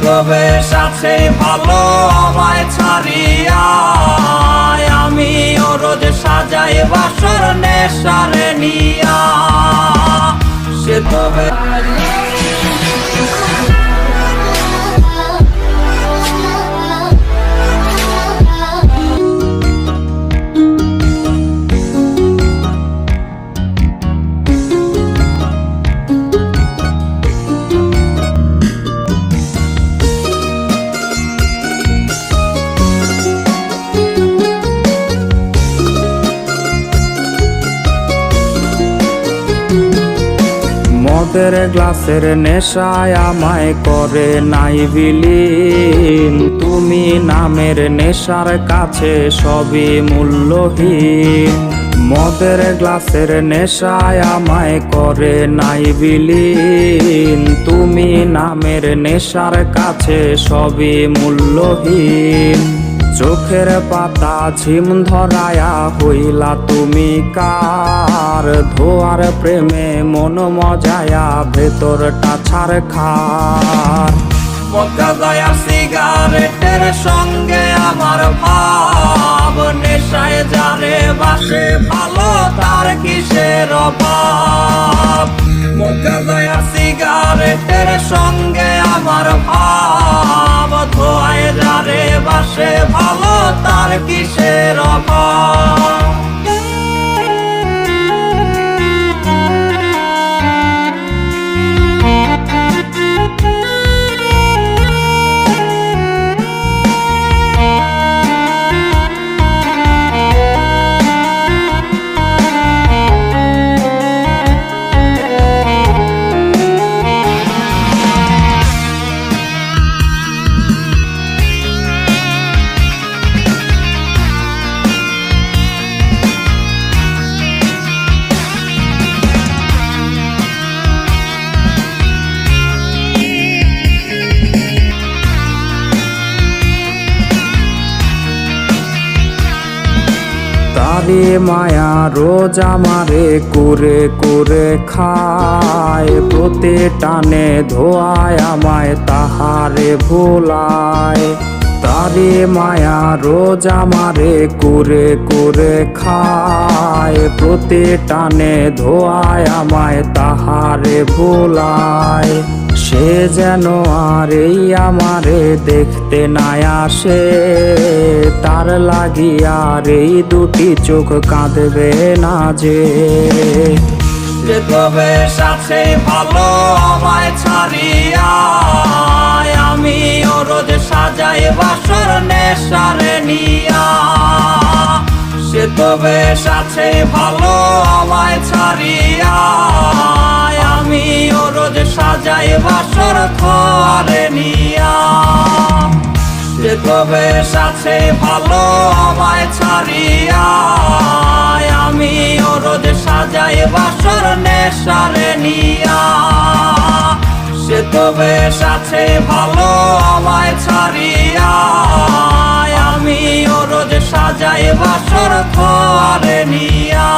তবে সাথে ভালো আমায় ছাড়িয়া আমি ও রোজ সাজাই বাসর নেশারে নিয়া সে তবে মদের গ্লাসের নেশায় আমায় করে নাই বিলীন তুমি নামের নেশার কাছে সবই মূল্যহীন মদের গ্লাসের নেশায় আমায় করে নাই বিলীন তুমি নামের নেশার কাছে সবই মূল্যহীন চোখের পাতা ঝিম ধরায়া হইলা তুমি কার ধোয়ার প্রেমে মন মজায়া ভেতরটা ছাড় খার মক্কা দয়া সিগারেটের সঙ্গে আমার ভাব নেশায় যারে বাসে ভালো তার কিসের অভাব মক্কা দয়া সিগারেটের সঙ্গে আমার ভাব ধোয়ায় যারে বাসে ভালো তার কিসের অভাব তারে মায়া রোজ আমারে করে করে খায় প্রতি টানে ধোয়ায় আমায় তাহারে ভোলায় তারে মায়া রোজ আমারে করে করে খায় প্রতি টানে ধোয়ায় আমায় তাহারে ভোলায় সে যেন আর এই আমারে দেখতে নাই আসে তার লাগিয়ার এই দুটি চোখ কাঁদবে না যে তবে সাথে ভালো আমায় ছাড়িয়া আমি ও রোজ সাজাই বাসর নেশারে নিয়া সে তবে সাথে ভালো আমায় ছাড়িয়া আমি ও রোজ সাজাই বাসর ঘরে নিয়া সে তবে সাথে ভালো আমায় ছাড়িয়া আমি ও রোজ সাজাই বাসর নেশারে নিয়া সে তবে সাথে ভালো আমায় ছাড়িয়া আমি ও রোজ সাজাই বাসর ঘরে নিয়া